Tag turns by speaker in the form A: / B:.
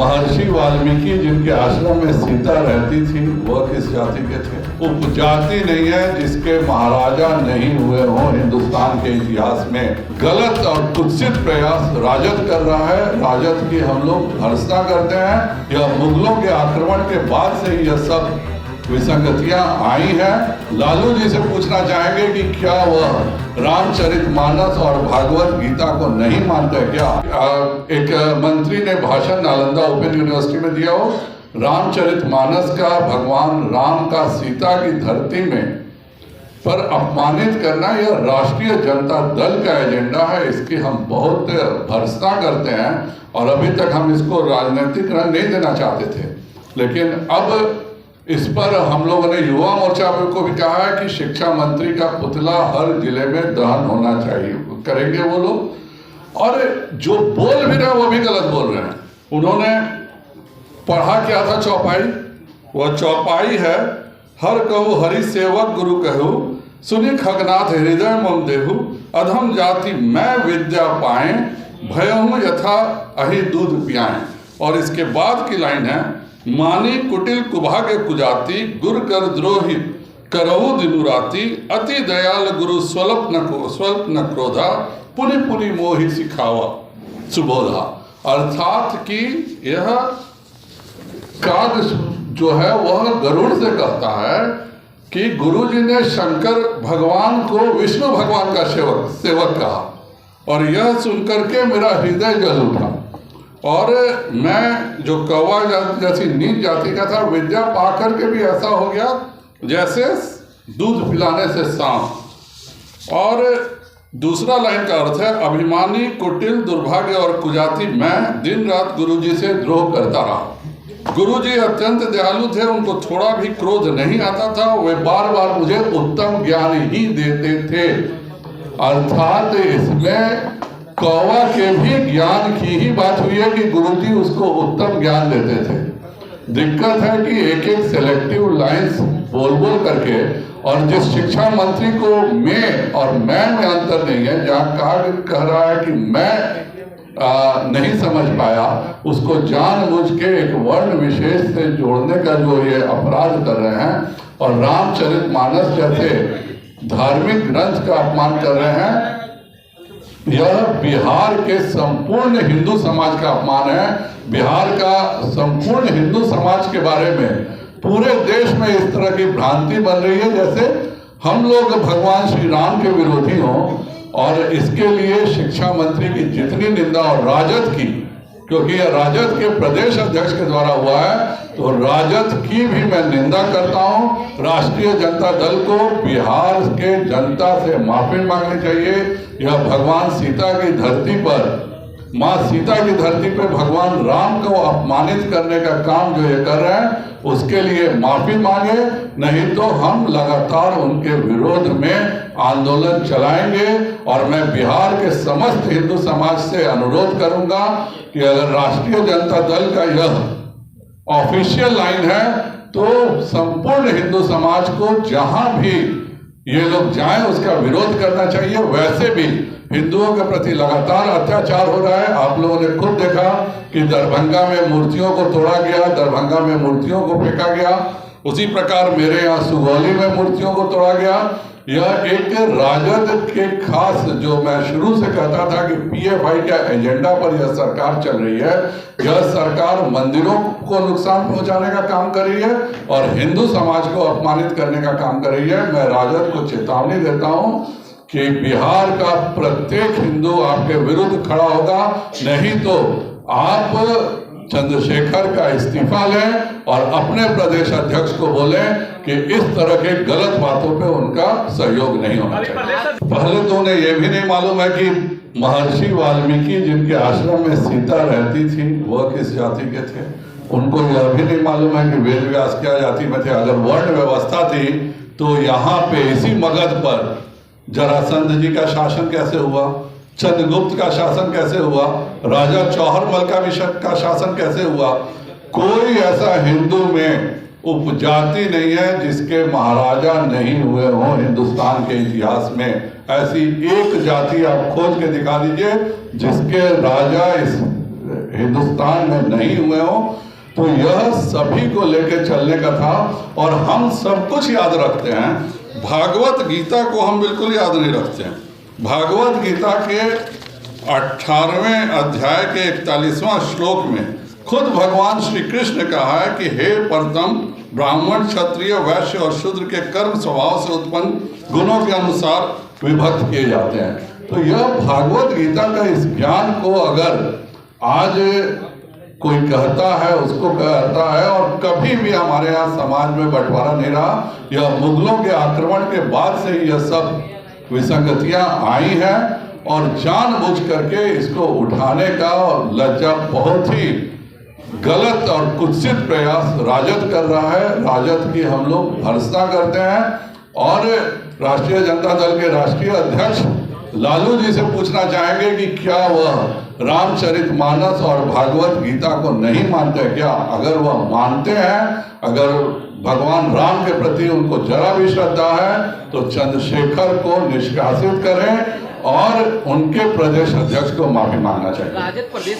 A: महर्षि वाल्मीकि जिनके आश्रम में सीता रहती थी वह किस जाति के थे? उपजाति नहीं है जिसके महाराजा नहीं हुए हों हिंदुस्तान के इतिहास में। गलत और कुत्सित प्रयास राजद कर रहा है। राजद की हम लोग भर्त्सना करते हैं। यह मुगलों के आक्रमण के बाद से यह सब विसंगतियां आई हैं। लालू जी से पूछना चाहेंगे कि क्या वह रामचरितमानस और भागवत गीता को नहीं मानते क्या? एक मंत्री ने भाषण नालंदा ओपन यूनिवर्सिटी में दिया हो, रामचरितमानस का भगवान राम का सीता की धरती में पर अपमानित करना यह राष्ट्रीय जनता दल का एजेंडा है। इसकी हम बहुत भर्त्सना करते हैं और अभी तक हम इसको राजनीतिक रंग नहीं देना चाहते थे, लेकिन अब इस पर हम लोगों ने युवा मोर्चा को भी कहा है कि शिक्षा मंत्री का पुतला हर जिले में दहन होना चाहिए। करेंगे वो लोग, और जो बोल भी रहे वो भी गलत बोल रहे हैं। उन्होंने पढ़ा क्या था चौपाई, वह चौपाई है, हर कहू हरि सेवक गुरु कहू, सुनि खगनाथ हृदय मम देहु, अधम जाति मैं विद्या पाए, भयहु यथा अहि दूध पियाएं। और इसके बाद की लाइन है, मानी कुटिल कुभाग्य कुजाति, गुर कर द्रोही करहु दिनु राति, अति दयाल गुरु स्वल्प न क्रोधा, पुनि पुनि मोहि सिखावा सुबोधा। अर्थात कि यह काग जो है वह गरुड़ से कहता है कि गुरुजी ने शंकर भगवान को विष्णु भगवान का सेवक कहा, और यह सुनकर के मेरा हृदय जल उठा। और मैं जो कौवा जैसी नीच जाति का था, विद्या पाकर के भी ऐसा हो गया जैसे दूध पिलाने से सांप। और दूसरा लाइन का अर्थ है, अभिमानी कुटिल दुर्भाग्य और कुजाति मैं दिन रात गुरुजी से द्रोह करता रहा। गुरुजी अत्यंत दयालु थे, उनको थोड़ा भी क्रोध नहीं आता था, वे बार बार मुझे उत्तम ज्ञान ही देते थे। अर्थात इसमें कौवा के भी ज्ञान की ही बात हुई है कि गुरुजी उसको उत्तम ज्ञान देते थे। दिक्कत है कि एक एक सेलेक्टिव लाइंस बोल बोल करके, और जिस शिक्षा मंत्री को मैं और मैं में अंतर नहीं है, जहाँ कह रहा है कि मैं नहीं समझ पाया, उसको जानबूझ के एक वर्ण विशेष से जोड़ने का जो ये अपराध कर रहे हैं, और रामचरितमानस जैसे धार्मिक ग्रंथ का अपमान कर रहे हैं, यह बिहार के संपूर्ण हिंदू समाज का अपमान है। बिहार का संपूर्ण हिंदू समाज के बारे में पूरे देश में इस तरह की भ्रांति बन रही है जैसे हम लोग भगवान श्री राम के विरोधी हों। और इसके लिए शिक्षा मंत्री की जितनी निंदा, और राजद की, क्योंकि यह राजद के प्रदेश अध्यक्ष के द्वारा हुआ है, तो राजद की भी मैं निंदा करता हूं। राष्ट्रीय जनता दल को बिहार के जनता से माफी मांगनी चाहिए। यह भगवान सीता की धरती पर, माँ सीता की धरती पर भगवान राम को अपमानित करने का काम जो ये कर रहे हैं, उसके लिए माफी मांगे, नहीं तो हम लगातार उनके विरोध में आंदोलन चलाएंगे। और मैं बिहार के समस्त हिंदू समाज से अनुरोध करूंगा कि अगर राष्ट्रीय जनता दल का यह ऑफिशियल लाइन है, तो संपूर्ण हिंदू समाज को जहां भी ये लोग जाएं उसका विरोध करना चाहिए। वैसे भी हिंदुओं के प्रति लगातार अत्याचार हो रहा है। आप लोगों ने खुद देखा कि दरभंगा में मूर्तियों को तोड़ा गया, दरभंगा में मूर्तियों को फेंका गया। उसी प्रकार मेरे यहाँ सुगौली में मूर्तियों को तोड़ा गया। यह एक राजद के खास, जो मैं शुरू से कहता था कि पीएफआई के एजेंडा पर यह सरकार चल रही है। यह सरकार मंदिरों को नुकसान पहुंचाने का काम कर रही है और हिंदू समाज को अपमानित करने का काम कर रही है। मैं राजद को चेतावनी देता हूं कि बिहार का प्रत्येक हिंदू आपके विरुद्ध खड़ा होगा, नहीं तो आप चंद्रशेखर का इस्तीफा लें और अपने प्रदेश अध्यक्ष को बोलें कि इस तरह के गलत बातों पे उनका सहयोग नहीं होना चाहिए। पहले तो उन्हें यह भी नहीं मालूम है कि महर्षि वाल्मीकि जिनके आश्रम में सीता रहती थी वह किस जाति के थे। उनको यह भी नहीं मालूम है कि वेद व्यास क्या जाति में थे। अगर वर्ण व्यवस्था थी तो यहाँ पे इसी मगध पर जरासंध जी का शासन कैसे हुआ, चंद्रगुप्त का शासन कैसे हुआ, राजा चौहरमल का शासन कैसे हुआ। कोई ऐसा हिंदू में उपजाति नहीं है जिसके महाराजा नहीं हुए हों हिंदुस्तान के इतिहास में। ऐसी एक जाति आप खोज के दिखा दीजिए जिसके राजा इस हिंदुस्तान में नहीं हुए हो, तो यह सभी को लेकर चलने का था। और हम सब कुछ याद रखते हैं, भागवत गीता को हम बिल्कुल याद नहीं रखते हैं। भागवत गीता के 18वें अध्याय के 41वां श्लोक में खुद भगवान श्री कृष्ण ने कहा है कि हे परतम, ब्राह्मण, क्षत्रिय, वैश्य और शूद्र के कर्म स्वभाव से उत्पन्न गुणों के अनुसार विभक्त किए जाते हैं। तो यह भागवत गीता का इस ज्ञान को अगर आज कोई कहता है, उसको कहता है, और कभी भी हमारे यहाँ समाज में बंटवारा नहीं रहा। यह मुगलों के आक्रमण के बाद से ही यह सब विसंगतियां आई हैं, और जानबूझ करके इसको उठाने का और लज्जा बहुत ही गलत और कुत्सित प्रयास राजद कर रहा है। राजद की हम लोग भर्त्सना करते हैं, और राष्ट्रीय जनता दल के राष्ट्रीय अध्यक्ष लालू जी से पूछना चाहेंगे कि क्या वह रामचरितमानस और भागवत गीता को नहीं मानते क्या? अगर वह मानते हैं, अगर भगवान राम के प्रति उनको जरा भी श्रद्धा है, तो चंद्रशेखर को निष्कासित करें और उनके प्रदेश अध्यक्ष को माफी मांगना चाहिए।